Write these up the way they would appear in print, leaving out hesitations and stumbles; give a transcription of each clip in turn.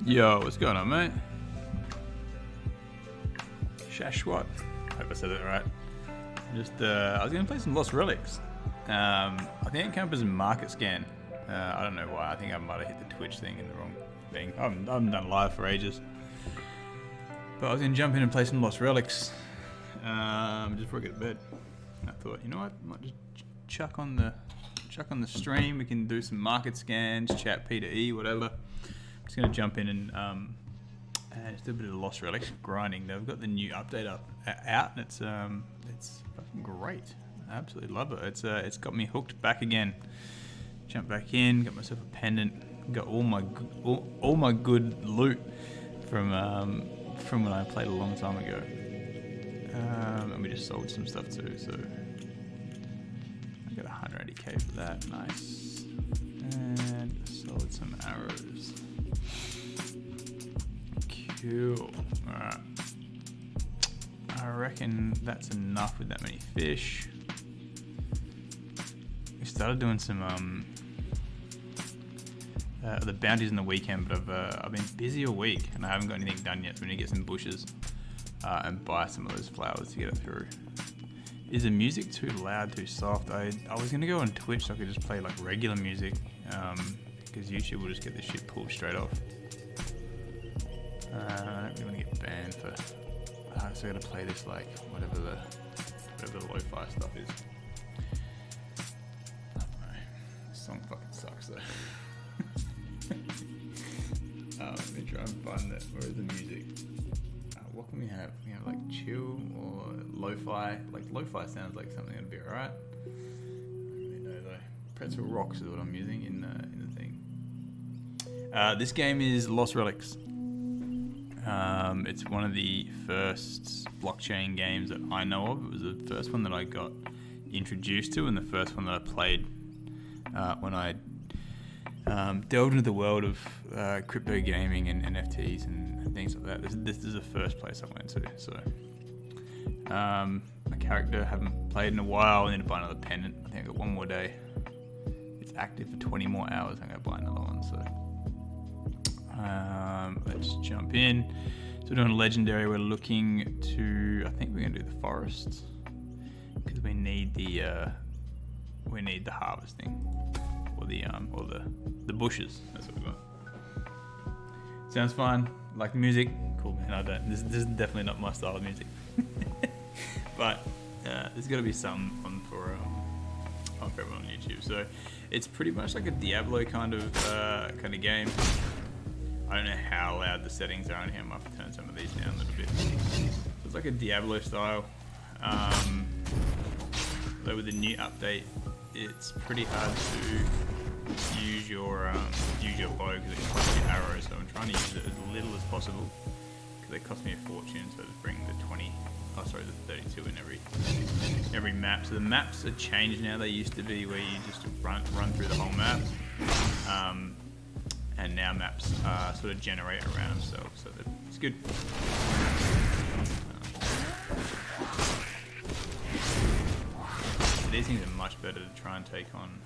Yo, what's going on, mate? Shashwat. Hope I said it right. I was gonna play some Lost Relics. I think it came up as a market scan. I don't know why. I think I might have hit the Twitch thing in the wrong thing. I haven't done live for ages. But I was gonna jump in and play some Lost Relics. Just before I get to bed. I thought, you know what? I might just chuck on the stream. We can do some market scans, chat P to E, whatever. Just gonna jump in and just do a bit of Lost Relics grinding. They've got the new update out, and it's fucking great. I absolutely love it. It's got me hooked back again. Jump back in, got myself a pendant, got all my good loot from when I played a long time ago. And we just sold some stuff too. So I got 180k for that. Nice. And sold some arrows. Cool. Alright. I reckon that's enough with that many fish. We started doing some the bounties in the weekend, but I've been busy all week and I haven't got anything done yet. So we need to get some bushes and buy some of those flowers to get it through. Is the music too loud, too soft? I was gonna go on Twitch so I could just play like regular music, because YouTube will just get this shit pulled straight off. I don't really want to get banned for. So I gotta play this like whatever the lo-fi stuff is. I don't know. This song fucking sucks though. Let me try and find that. Where is the music? What can we have? We have like chill or lo-fi. Like lo-fi sounds like something that'd be alright. I don't really know though. Pretzel Rocks is what I'm using in the thing. This game is Lost Relics. It's one of the first blockchain games that I know of. It was the first one that I got introduced to and the first one that I played when I delved into the world of crypto gaming and NFTs and things like that. This is the first place I went to. So my character, haven't played in a while. I need to buy another pendant. I think I got one more day. It's active for 20 more hours. I'm going to buy another one. So let's jump in. So we're doing a legendary. We're looking to, I think we're going to do the forest because we need the harvesting or the bushes. That's what we want. Sounds fun. Like the music. Cool, man. I don't. This is definitely not my style of music. But there's got to be some on for everyone on YouTube. So it's pretty much like a Diablo kind of game. I don't know how loud the settings are on here. I might have to turn some of these down a little bit. So it's like a Diablo style. Though with the new update, it's pretty hard to use your bow because it costs you arrows. So I'm trying to use it as little as possible because they cost me a fortune. So to bring the 32 in every map. So the maps are changed now. They used to be where you just run through the whole map. And now maps sort of generate around themselves, so it's good. These things are much better to try and take on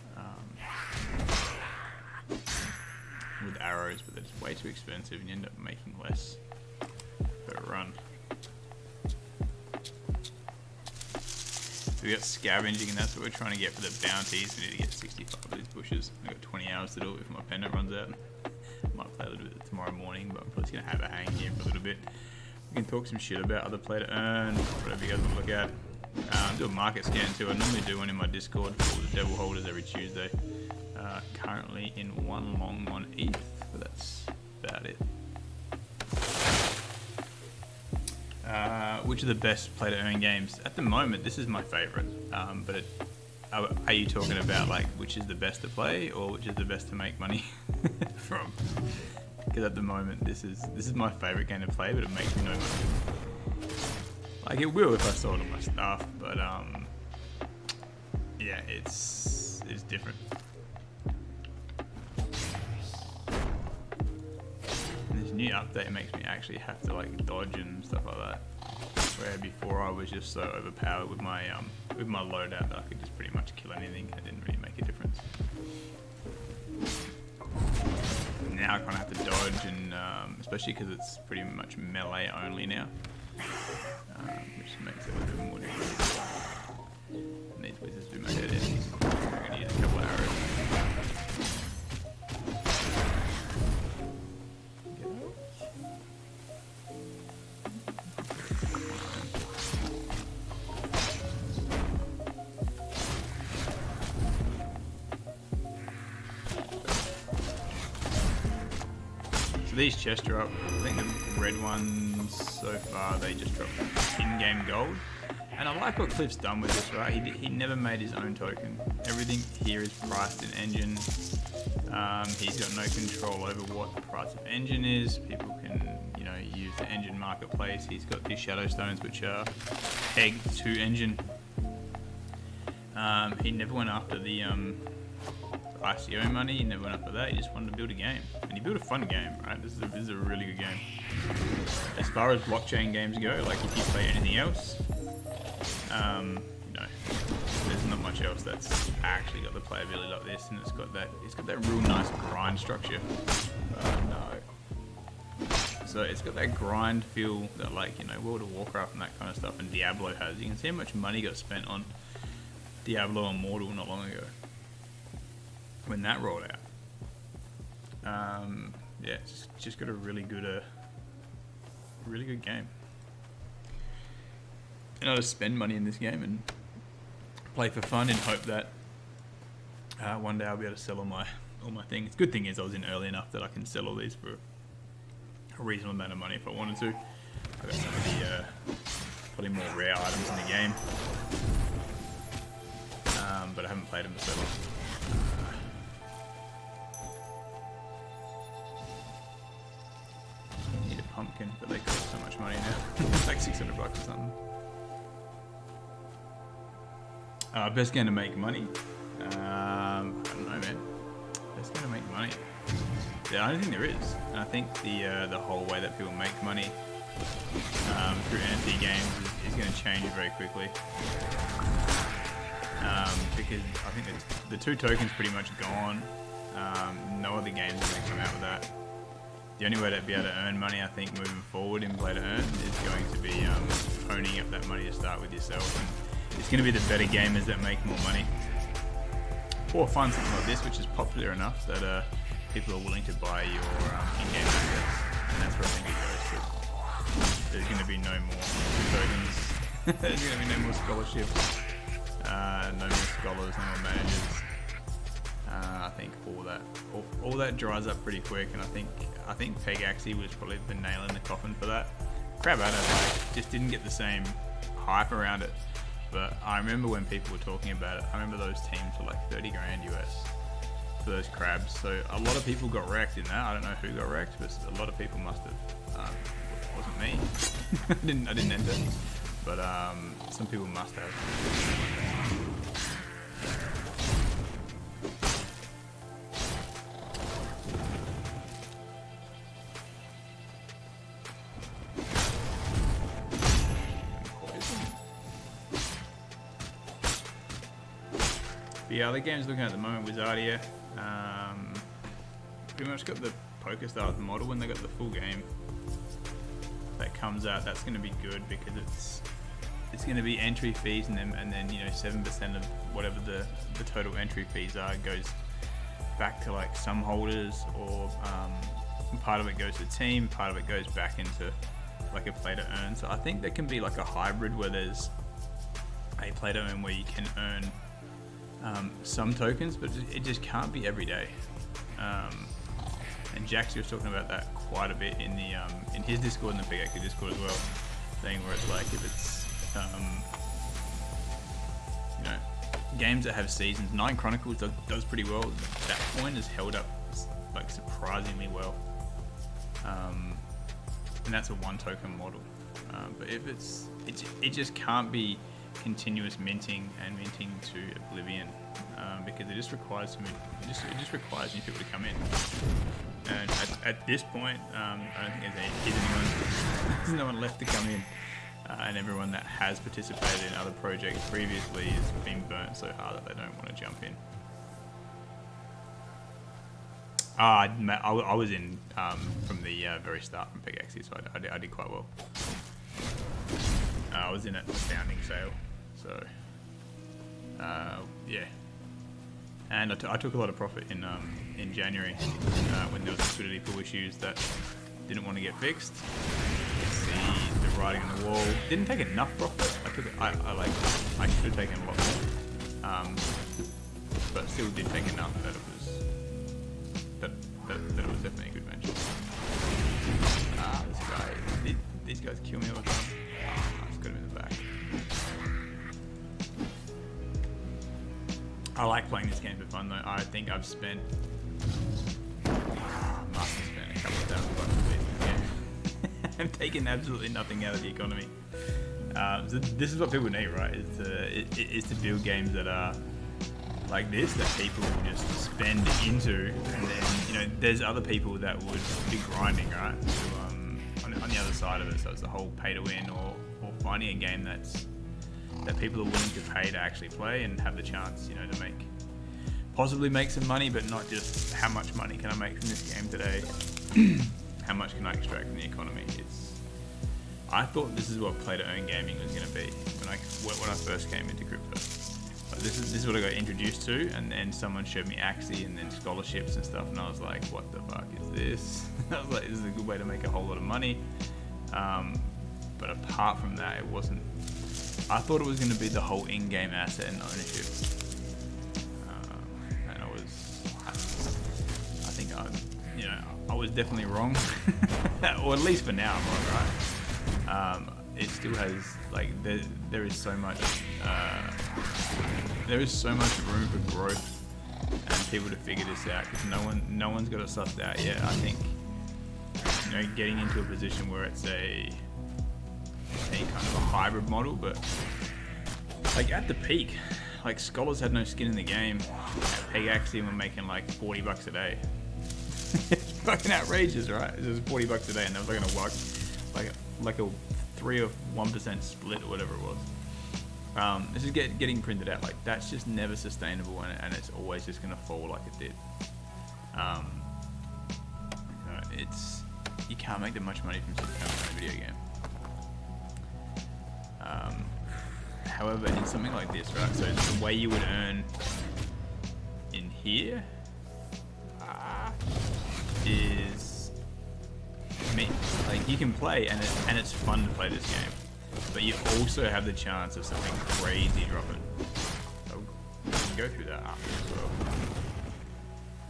with arrows, but they're just way too expensive and you end up making less per run. So we got scavenging and that's what we're trying to get for the bounties. We need to get 65 of these bushes. I've got 20 hours to do it if my pendant runs out. Might play a little bit tomorrow morning, but I'm probably just going to have a hang here for a little bit. We can talk some shit about other play to earn, whatever you guys want to look at. Do a market scan too. I normally do one in my Discord for the Devil Holders every Tuesday. Currently in one long on ETH, but that's about it. Which are the best play to earn games? At the moment, this is my favorite, but are you talking about like which is the best to play or which is the best to make money from? Because at the moment, this is my favorite game to play, but it makes me no money. Like it will if I sold all my stuff, but yeah, it's different. And this new update makes me actually have to like dodge and stuff like that. Where before I was just so overpowered with my loadout that I could just pretty much kill anything. It didn't really make a difference. Now I kind of have to dodge, and especially because it's pretty much melee only now, which makes it a little bit more difficult. And these wizards do my head in. I'm going to use a couple arrows. These chests drop, I think the red ones so far, they just drop in-game gold. And I like what Cliff's done with this, right? He never made his own token. Everything here is priced in engine. He's got no control over what the price of engine is. People can, you know, use the engine marketplace. He's got these shadow stones which are pegged to engine. He never went after the ICO money, he never went after that, he just wanted to build a game. And he built a fun game, right? This is a really good game. As far as blockchain games go, like if you play anything else, you know, there's not much else that's actually got the playability like this, and it's got that real nice grind structure. No. So it's got that grind feel that, like, you know, World of Warcraft and that kind of stuff and Diablo has. You can see how much money got spent on Diablo Immortal not long ago, when that rolled out. Yeah, it's just got a really good game. And I just spend money in this game and play for fun and hope that one day I'll be able to sell all my things. Good thing is I was in early enough that I can sell all these for a reasonable amount of money if I wanted to. I got some of the probably more rare items in the game, but I haven't played them for so long. Pumpkin, but they cost so much money now. It's like $600 or something. Best game to make money? I don't know, man. Best game to make money? Yeah, I don't think there is. And I think the whole way that people make money through NFT games is going to change very quickly. Because I think the two tokens pretty much gone. No other games are going to come out with that. The only way to be able to earn money, I think, moving forward in Play to Earn is going to be owning up that money to start with yourself. And it's going to be the better gamers that make more money, or find something like this, which is popular enough that people are willing to buy your in-game assets, and that's where I think it goes to. There's going to be no more tokens. There's going to be no more scholarships, no more scholars, no more managers. I think all that dries up pretty quick, and I think Pegaxi was probably the nail in the coffin for that. Crab Adder, like, just didn't get the same hype around it. But I remember when people were talking about it, I remember those teams were like 30 grand US for those crabs. So a lot of people got wrecked in that. I don't know who got wrecked, but a lot of people must have. It wasn't me. I didn't enter, but some people must have. Yeah, the game's looking at the moment, Wizardia. Pretty much got the PokerStars model when they got the full game that comes out. That's going to be good because it's going to be entry fees, and then you know 7% of whatever the total entry fees are goes back to like some holders, or part of it goes to the team, part of it goes back into like a play to earn. So I think there can be like a hybrid where there's a play to earn where you can earn some tokens, but it just can't be every day. And Jaxi was talking about that quite a bit in the in his Discord and the Pegaxi Discord as well, saying where it's like if it's you know games that have seasons. Nine Chronicles does pretty well. That point has held up like surprisingly well, and that's a one token model. But if it just can't be continuous minting and minting to oblivion, because it just requires it just requires new people to come in. And at this point, I don't think there's no one left to come in. And everyone that has participated in other projects previously has been burnt so hard that they don't want to jump in. I was in from the very start from Pegaxi, so I did quite well. I was in at the founding sale, so yeah. And I took a lot of profit in January when there was liquidity pool issues that didn't want to get fixed. See the writing on the wall. Didn't take enough profit. I should have taken a lot more, but still did take enough that it was definitely a good venture. This guy, these guys kill me all the time. I've got him in the back. I like playing this game for fun though. I think I've spent, a couple of $1,000 with this game. I've taken absolutely nothing out of the economy. So this is what people need, right? Is to build games that are like this, that people will just spend into, and then there's other people that would be grinding, right? On the other side of it. So it's the whole pay to win, or finding a game that people are willing to pay to actually play and have the chance, to possibly make some money, but not just how much money can I make from this game today. How much can I extract from the economy? I thought this is what play to earn gaming was going to be when I first came into crypto. Like this is what I got introduced to, and then someone showed me Axie and then scholarships and stuff, and I was like, what the fuck is this? I was like, this is a good way to make a whole lot of money. But apart from that, it wasn't. I thought it was going to be the whole in-game asset and ownership, and I think I was definitely wrong, or at least for now I'm wrong, right? It still has there is so much room for growth and people to figure this out, because no one's got it sussed out yet. I think getting into a position where it's a kind of a hybrid model, but at the peak, scholars had no skin in the game. At Pegaxi, we're making $40 a day. It's fucking outrageous, right? It was $40 a day, and that was a 3 or 1% split or whatever it was. This is getting printed out. That's just never sustainable, and it's always just gonna fall like it did. You can't make that much money from a video game. However, in something like this, right? So the way you would earn in here is you can play, and it's fun to play this game, but you also have the chance of something crazy dropping. So we can go through that after as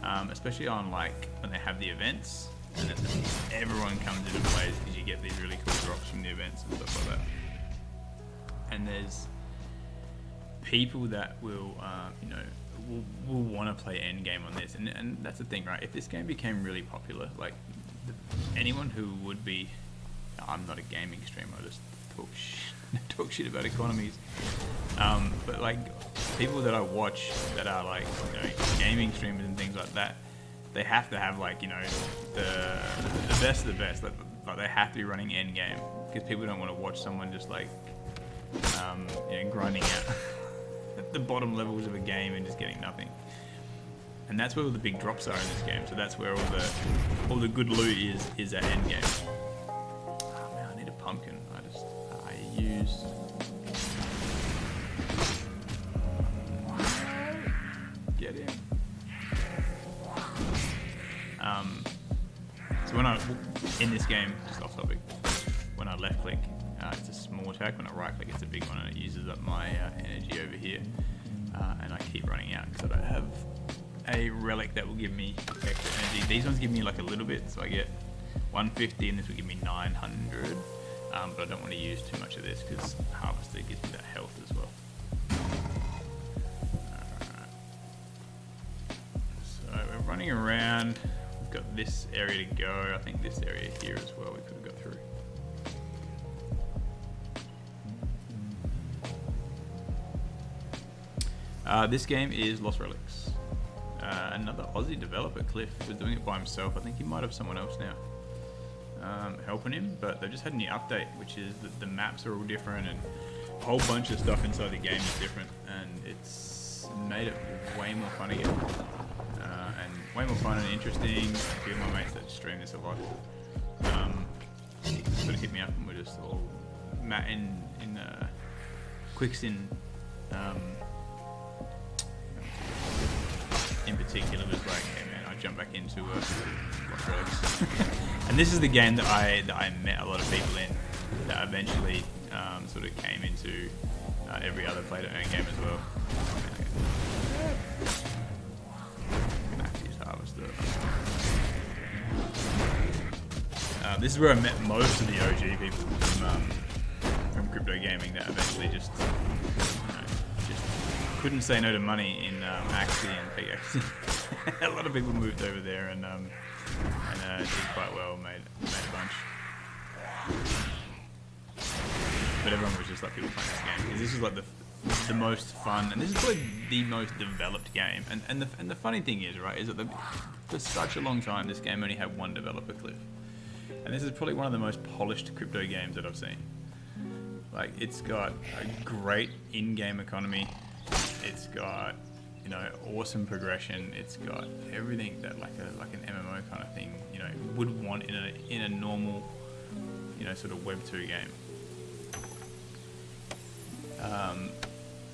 well. Especially on when they have the events, and then everyone comes into plays because you get these really cool drops from the events and stuff like that. And there's people that will want to play endgame on this, and that's the thing, right? If this game became really popular, anyone who would be, I'm not a gaming streamer, I just talk shit about economies, but people that I watch that are gaming streamers and things like that, they have to have the best of the best. They have to be running endgame, because people don't want to watch someone just grinding out at the bottom levels of a game and just getting nothing. And that's where all the big drops are in this game. So that's where all the good loot is at end game. Oh man, I need a pumpkin. I use. Get in. So when in this game, just off topic, when I left click, it's a small attack. When I right click, it's a big one, and it uses up my energy over here. And I keep running out because I don't have a relic that will give me extra energy. These ones give me a little bit, so I get 150, and this will give me 900. But I don't want to use too much of this because Harvester gives me that health as well. running around. We've got this area to go. I think this area here as well we could have got through. This game is Lost Relics. Another Aussie developer, Cliff, was doing it by himself. I think he might have someone else now helping him, but they've just had a new update, which is that the maps are all different and a whole bunch of stuff inside the game is different, and it's made it way more fun again. And way more fun and interesting. A few of my mates that stream this a lot sort of hit me up and we're just all Matt in Quicksin in particular was like, hey man, I jump back into Lost Relics. And this is the game that I met a lot of people in that eventually sort of came into every other play to earn game as well. This is where I met most of the OG people from crypto gaming that eventually just couldn't say no to money in Axie and Pickaxe. A lot of people moved over there and did quite well, made a bunch. But everyone was just like people playing this game because this is like the most fun, and this is probably the most developed game. And the funny thing is, right, is that for such a long time this game only had one developer, Cliff. And this is probably one of the most polished crypto games that I've seen. Like, it's got a great in-game economy. It's got, you know, awesome progression. It's got everything that like an MMO kind of thing, you know, would want in a normal, you know, sort of Web 2 game.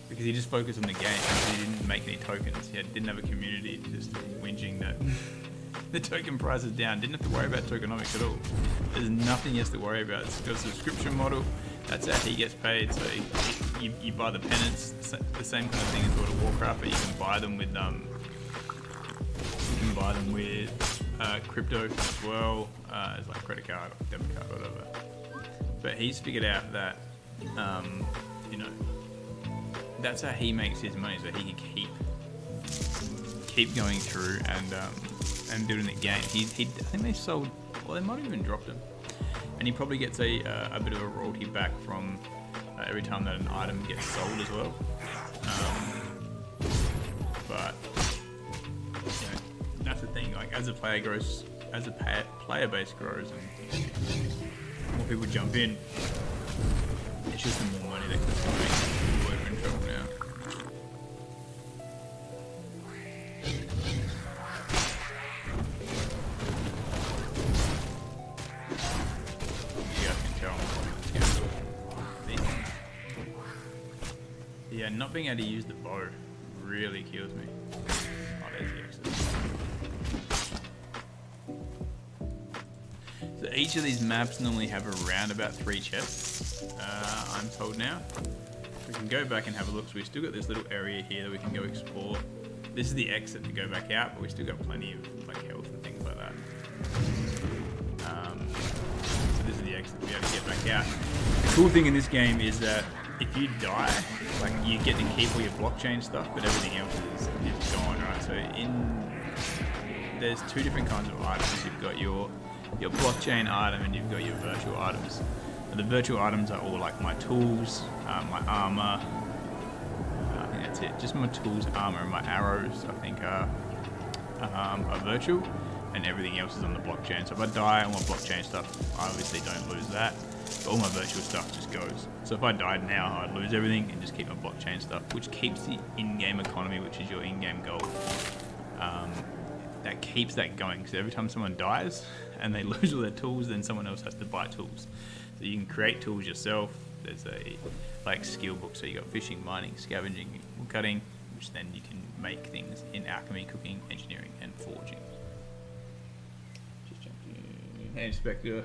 Because he just focused on the game. He didn't make any tokens. He didn't have a community just whinging that the token price is down. Didn't have to worry about tokenomics at all. There's nothing he has to worry about. It's got a subscription model. That's how he gets paid. So you buy the pennants, the same kind of thing as World of Warcraft, but you can buy them with crypto as well, as like credit card, or debit card, whatever. But he's figured out that you know, that's how he makes his money, so he can keep going through and building the game. I think they sold, well, they might have even dropped him, and he probably gets a bit of a royalty back from every time that an item gets sold as well. But you know, that's the thing. Like, as the player grows, as the player base grows, and more people jump in, it's just the more money that can make. We're in trouble now. You guys can tell it's going to yeah, not being able to use the bow really kills me. Oh, there's the exit. So each of these maps normally have around about 3 chests, I'm told now. We can go back and have a look. So we've still got this little area here that we can go explore. This is the exit to go back out, but we still got plenty of like health and things like that. So this is the exit to be able to get back out. The cool thing in this game is that if you die, like, you get to keep all your blockchain stuff, but everything else is gone, right? So there's 2 different kinds of items. You've got your blockchain item and you've got your virtual items. And the virtual items are all like my tools, my armor. I think that's it. Just my tools, armor, and my arrows, I think are virtual, and everything else is on the blockchain. So if I die on my blockchain stuff, I obviously don't lose that. But all my virtual stuff just goes. So if I died now, I'd lose everything and just keep my blockchain stuff, which keeps the in-game economy, which is your in-game gold. That keeps that going, because every time someone dies and they lose all their tools, then someone else has to buy tools. So you can create tools yourself. There's a like skill book, so you got fishing, mining, scavenging, wood cutting, which then you can make things in alchemy, cooking, engineering, and forging. Just jumping in. Hey, Inspector.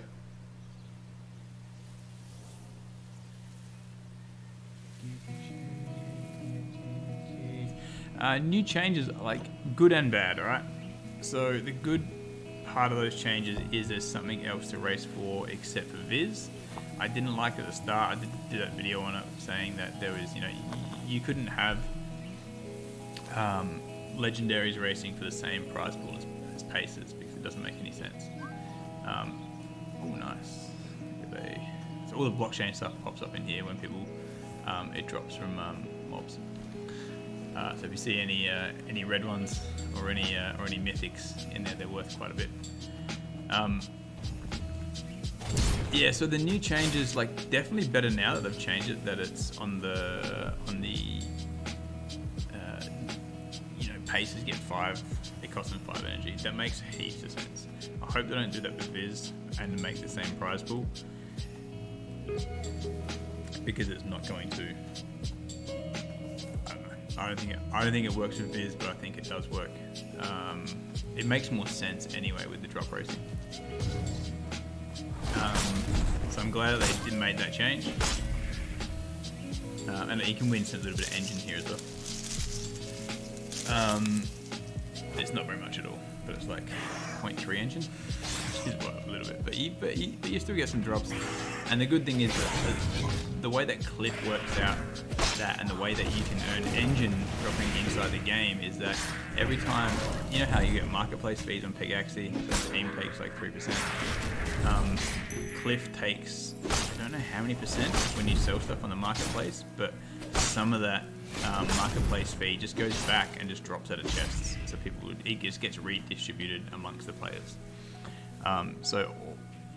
New changes, like good and bad, alright? So the good part of those changes is there's something else to race for except for Viz. I didn't like it at the start. I did that video on it saying that there was, you know, you couldn't have legendaries racing for the same prize pool as paces, because it doesn't make any sense. Oh, nice. So all the blockchain stuff pops up in here when people, it drops from mobs. So if you see any red ones or any mythics in there, they're worth quite a bit. Yeah, so the new changes, like, definitely better now that they've changed it, that it's on the paces get 5, it costs them 5 energy. That makes heaps of sense. I hope they don't do that with Viz and make the same prize pool, because it's not going to. I don't know. I don't think it works with Viz, but I think it does work. It makes more sense anyway with the drop racing. So I'm glad that they didn't make that change. And you can win some little bit of engine here as well. It's not very much at all, but it's like 0.3 engine, which is a little bit. But you still get some drops. And the good thing is that the way that Cliff works out that, and the way that you can earn engine dropping inside the game, is that every time, you know how you get marketplace fees on Pegaxi, the team takes like 3%. Cliff takes, I don't know how many percent when you sell stuff on the marketplace, but some of that marketplace fee just goes back and just drops out of chests. So it just gets redistributed amongst the players. So,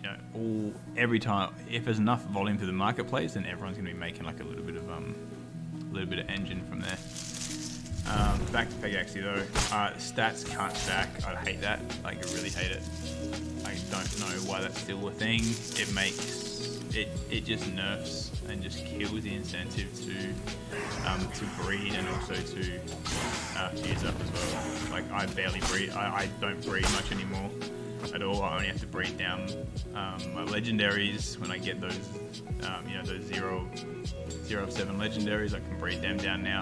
you know, every time, if there's enough volume through the marketplace, then everyone's going to be making like a little bit of engine from there. Back to Pegaxi though, stats can't stack. I hate that. Like, I really hate it. I don't know why that's still a thing. It just nerfs and just kills the incentive to breed, and also to fuse up as well. Like, I barely breed. I don't breed much anymore at all. I only have to breed down my legendaries when I get those, those 0 of 7 legendaries. I can breed them down now.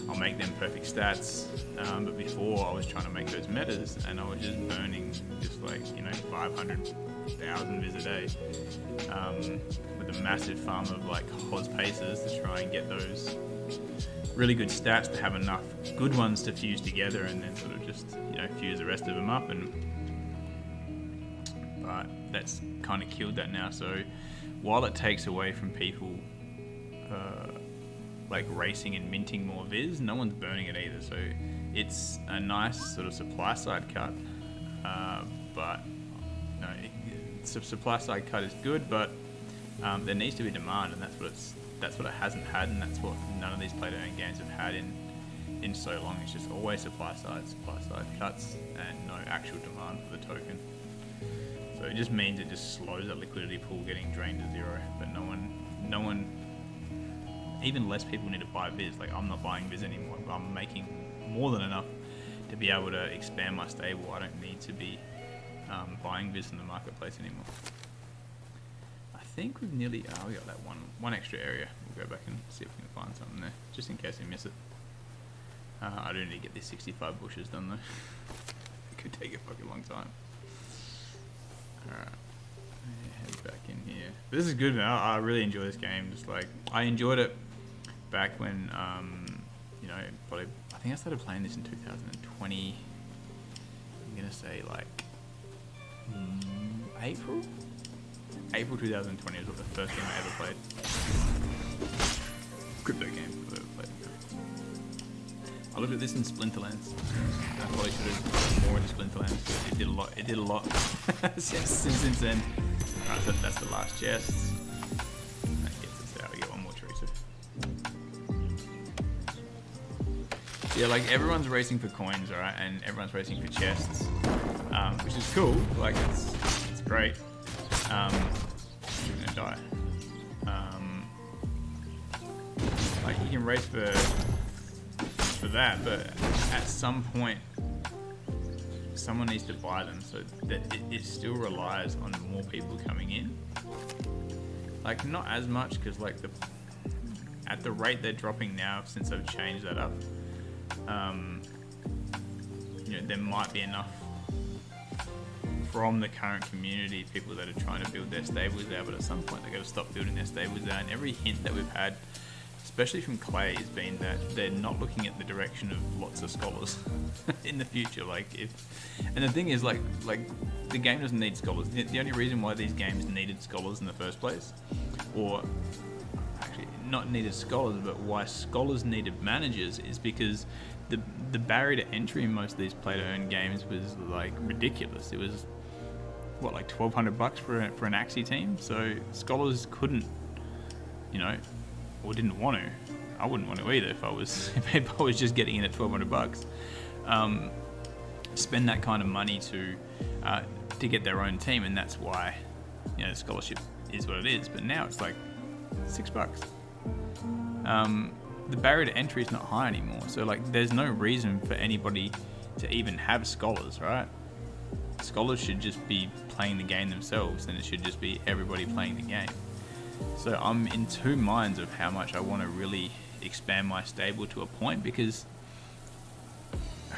I'll make them perfect stats, but before I was trying to make those metas, and I was just burning just like 500,000 viz a day with a massive farm of like Hos paces to try and get those really good stats, to have enough good ones to fuse together, and then sort of just fuse the rest of them up. But that's kind of killed that now. So while it takes away from people like racing and minting more viz, no one's burning it either. So it's a nice sort of supply side cut, but supply side cut is good, but there needs to be demand, and that's what it hasn't had, and that's what none of these play-to-earn games have had in so long. It's just always supply side cuts, and no actual demand for the token. So it just means it just slows that liquidity pool getting drained to zero. But no one, even less people need to buy Viz. Like, I'm not buying Viz anymore. I'm making more than enough to be able to expand my stable. I don't need to be buying Viz in the marketplace anymore. I think we've nearly, we got that one extra area. We'll go back and see if we can find something there, just in case we miss it. I do need to get these 65 bushes done though. It could take a fucking long time. Alright, head back in here. But this is good, man. I really enjoy this game. Just like, I enjoyed it back when, probably, I think I started playing this in 2020. I'm gonna say like April 2020 is what the first game I ever played. Crypto game I've ever played. I looked at this in Splinterlands. I probably should have more into Splinterlands. It did a lot since then. Alright, so that's the last chest. That gets us out. We get one more tracer. Yeah, like, everyone's racing for coins, alright, and everyone's racing for chests, which is cool. Like, it's great. I'm gonna die. Like, you can race for that, but at some point someone needs to buy them, so that it still relies on more people coming in. Like, not as much, because like at the rate they're dropping now, since I've changed that up, there might be enough from the current community, people that are trying to build their stables there, but at some point they've got to stop building their stables there. And every hint that we've had, especially from Clay, has been that they're not looking at the direction of lots of scholars in the future. And the thing is, like the game doesn't need scholars. The only reason why these games needed scholars in the first place, or actually not needed scholars, but why scholars needed managers, is because the barrier to entry in most of these play-to-earn games was like ridiculous. It was like $1,200 for an Axie team. So scholars couldn't, or didn't want to. I wouldn't want to either if I was just getting in at $1,200. Spend that kind of money to get their own team, and that's why the scholarship is what it is. But now it's like $6. The barrier to entry is not high anymore, so like there's no reason for anybody to even have scholars, right? Scholars should just be playing the game themselves, and it should just be everybody playing the game. So I'm in two minds of how much I want to really expand my stable to a point, because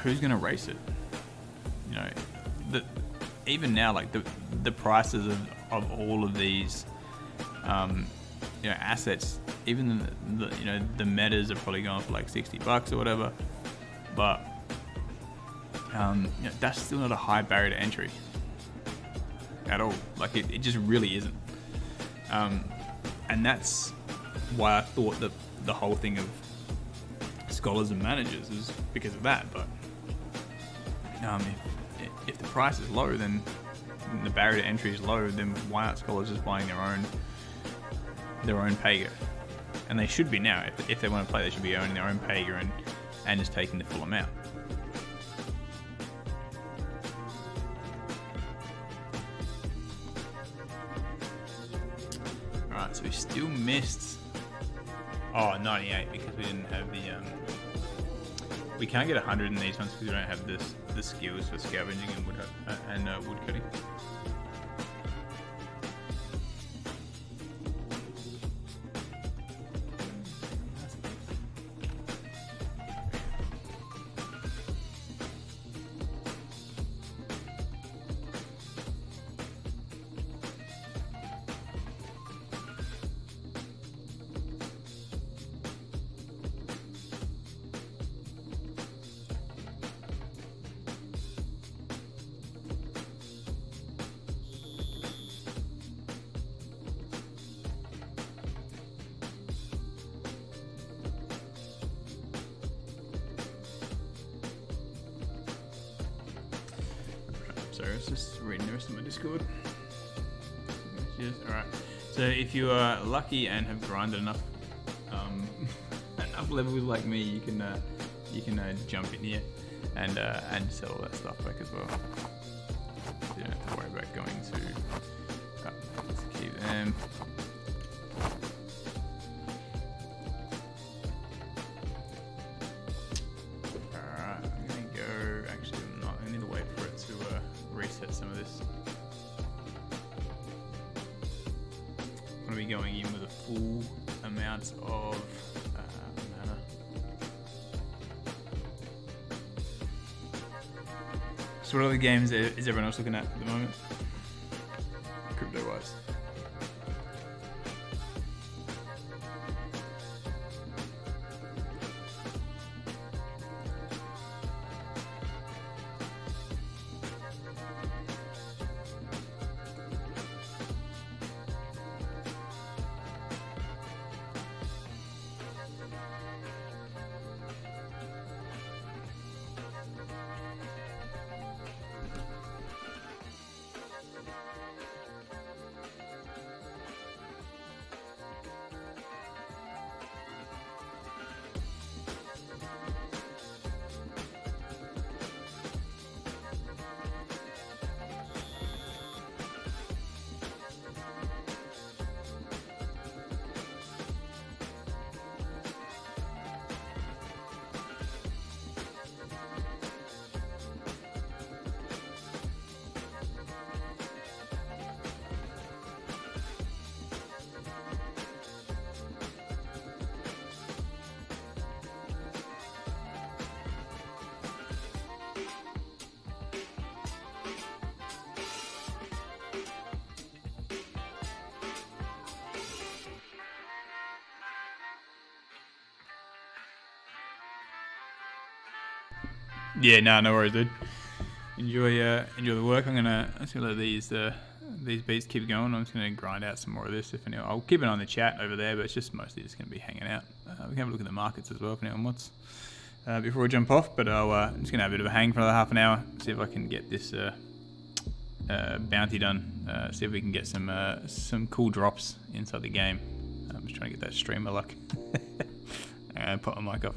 who's going to race it? Even now, like the prices of all of these assets, even the metas are probably going for like $60 or whatever, but that's still not a high barrier to entry at all. Like it just really isn't. And that's why I thought that the whole thing of scholars and managers is because of that. But if the price is low, then the barrier to entry is low, then why aren't scholars just buying their own Pega? And they should be now. If they want to play, they should be owning their own Pega and just taking the full amount. Alright, so we still missed 98 because we didn't have the we can't get 100 in these ones because we don't have the skills for scavenging and wood cutting. Sorry, I was just reading the rest of my Discord. Alright, so if you are lucky and have grinded enough levels like me, you can jump in here and sell all that stuff back as well. So you don't have to worry about going to let's keep them. Reset some of this. I'm going to be going in with a full amount of mana. So what other games is everyone else looking at the moment? Crypto-wise. Yeah, no worries, dude. Enjoy the work. I'm gonna let these beats keep going. I'm just gonna grind out some more of this. If anyone, I'll keep an eye on the chat over there, but it's just mostly just gonna be hanging out. We can have a look at the markets as well if anyone wants. Before we jump off, but I'm just gonna have a bit of a hang for another half an hour. See if I can get this bounty done. See if we can get some cool drops inside the game. I'm just trying to get that streamer luck. Put my mic off.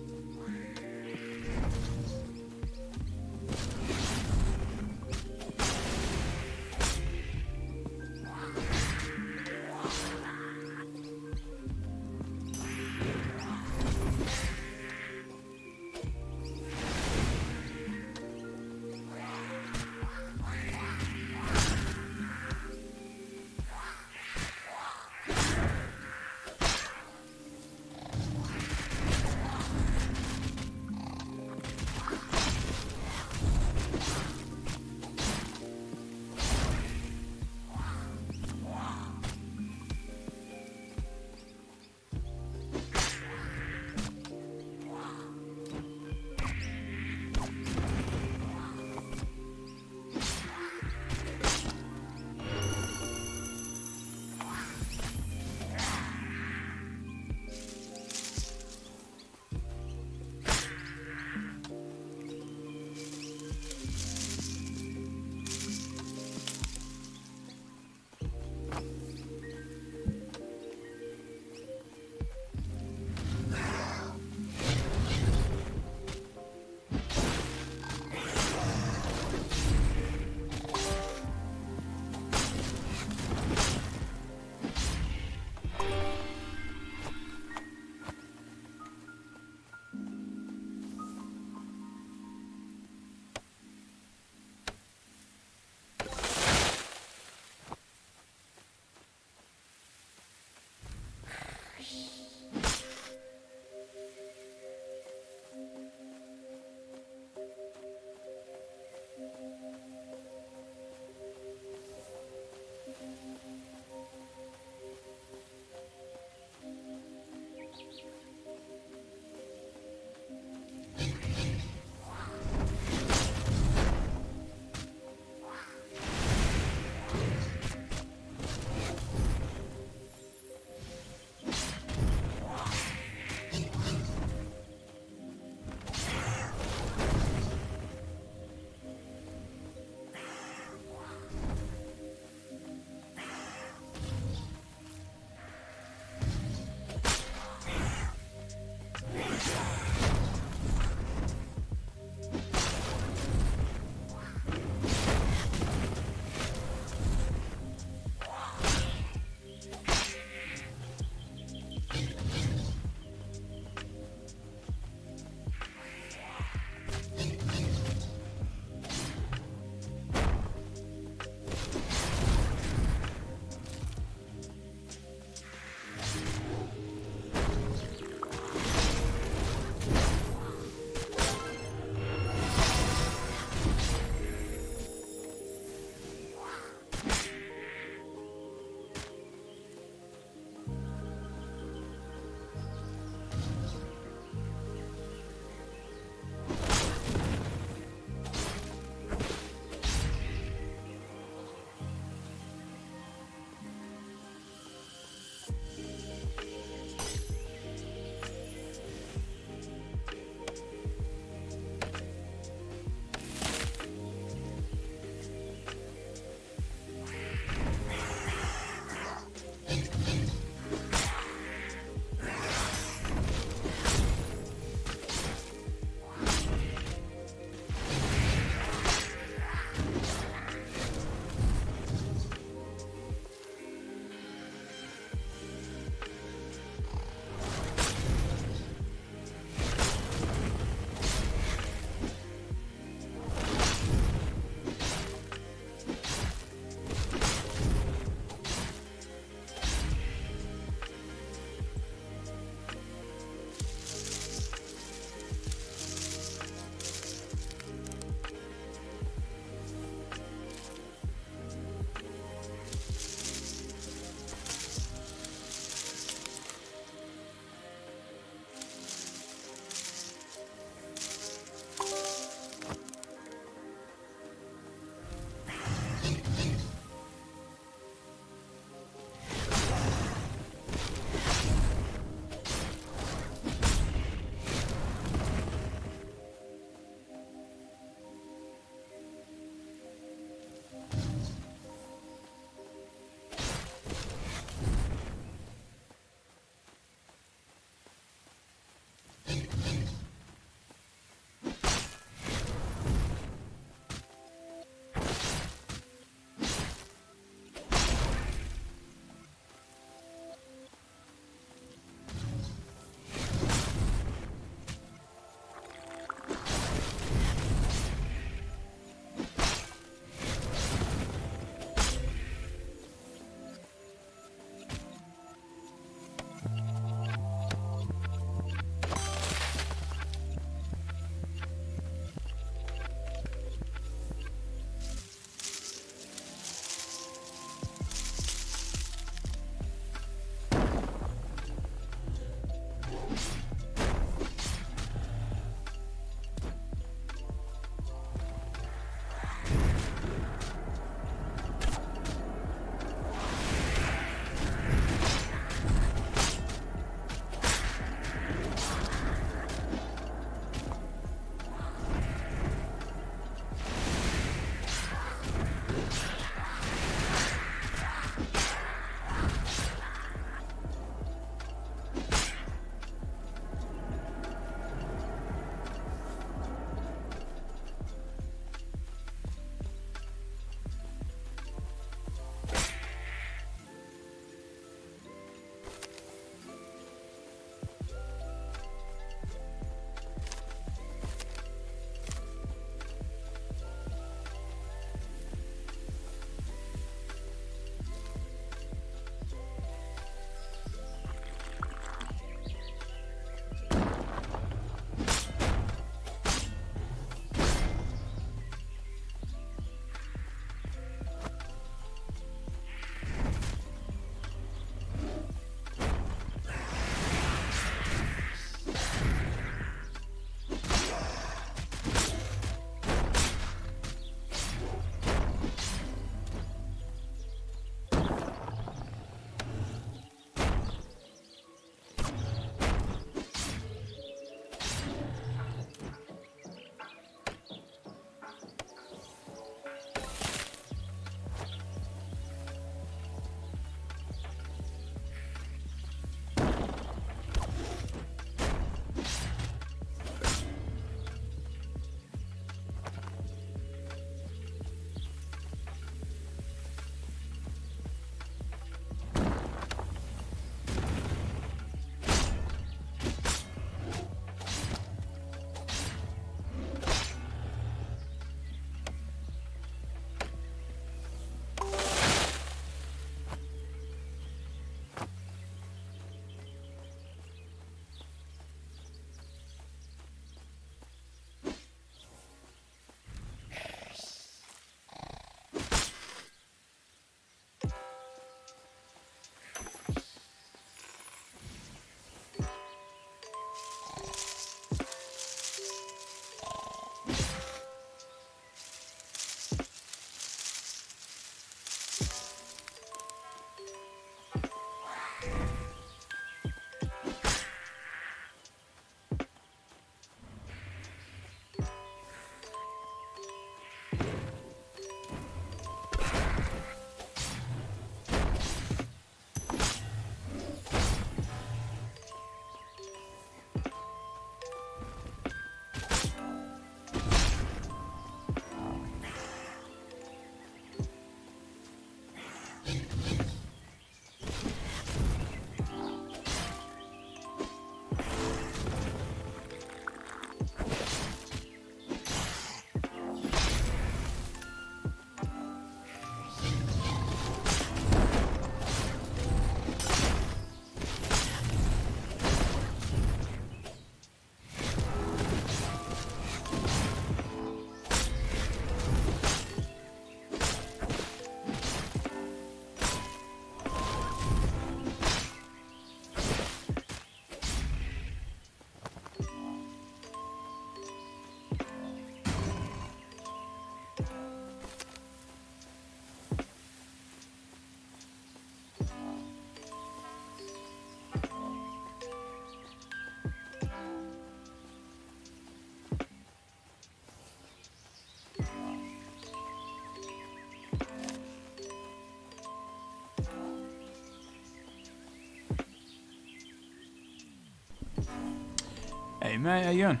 Hey mate, how you going?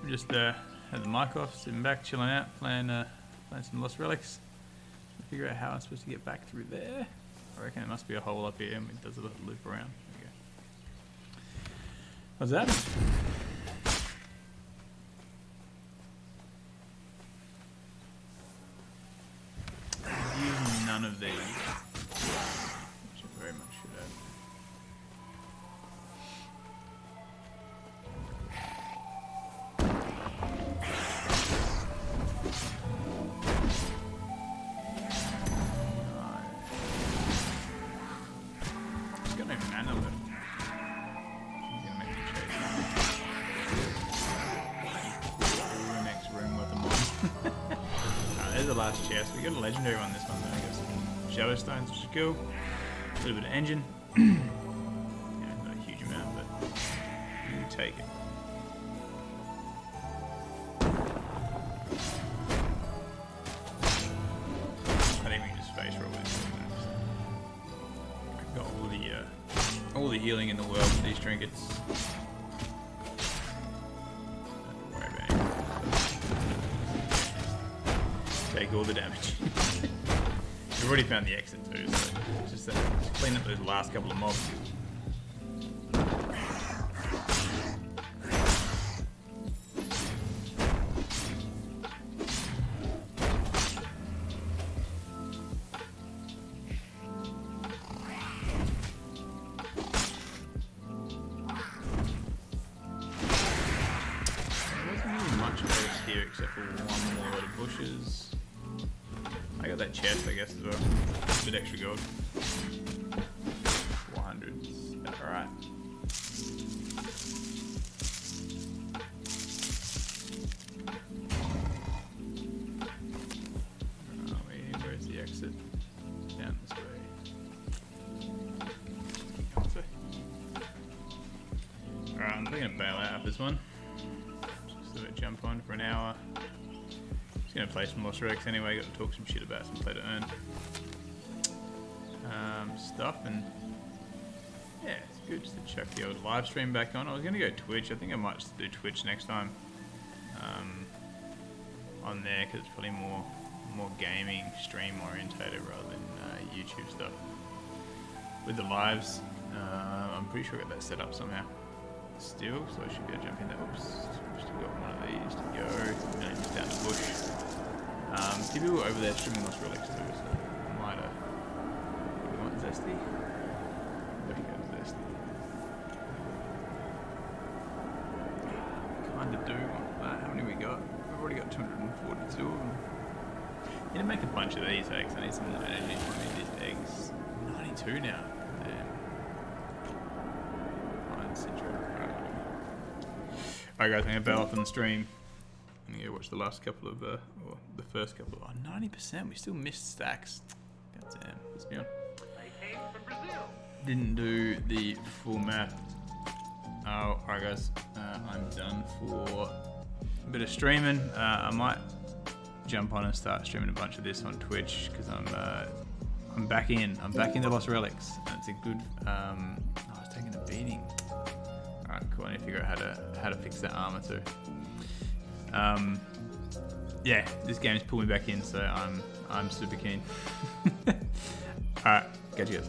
I'm just had the mic off, sitting back, chilling out, playing some Lost Relics. Figure out how I'm supposed to get back through there. I reckon there must be a hole up here and it does a little loop around. There we go. What's that? I'm using none of these. Which I very much should have. Last chest. We got a legendary on this one though. I got some shadow stones, which is cool. A little bit of engine. Yeah, not a huge amount, but you take it. I think we can just face roll with this. I've got all the healing in the world for these trinkets. Take all the damage. We've already found the exit too, so just clean up those last couple of mobs. There wasn't really much else here except for one more load of bushes. I got that chest, I guess, as well. A bit extra gold. 400s. Alright. Where's the exit? Down this way. Alright, I'm gonna bail out of this one. Just sort of jump on for an hour. Just gonna play some Lost Relics anyway, got to talk some shit about some play to earn stuff, and yeah, it's good just to chuck the old live stream back on. I was gonna go Twitch. I think I might just do Twitch next time on there, because it's probably more gaming stream orientated rather than YouTube stuff. With the lives, I'm pretty sure I got that set up somehow still, so I should be able to jump in there. Oops, still got one of these to go, and just down the bush. People were over there streaming Lost Relics too, so I might we want Zesty. There we go, Zesty. Kinda do want that. How many we got? We've already got 242 of them. Need to make a bunch of these eggs. I need some more energy from these eggs. 92 now. Damn. Fine, Central. Alright guys, I'm gonna bail off on the stream. I'm gonna go watch the last couple of, or the first couple of, 90%, we still missed stacks. God damn, let's be on. Didn't do the full math. Oh, alright guys, I'm done for a bit of streaming. I might jump on and start streaming a bunch of this on Twitch, because I'm back in. I'm back into Lost Relics. And it's a good, I was taking a beating. Alright, cool, I need to figure out how to fix that armor too. Yeah, this game's pulled me back in, so I'm super keen. Alright, catch you guys.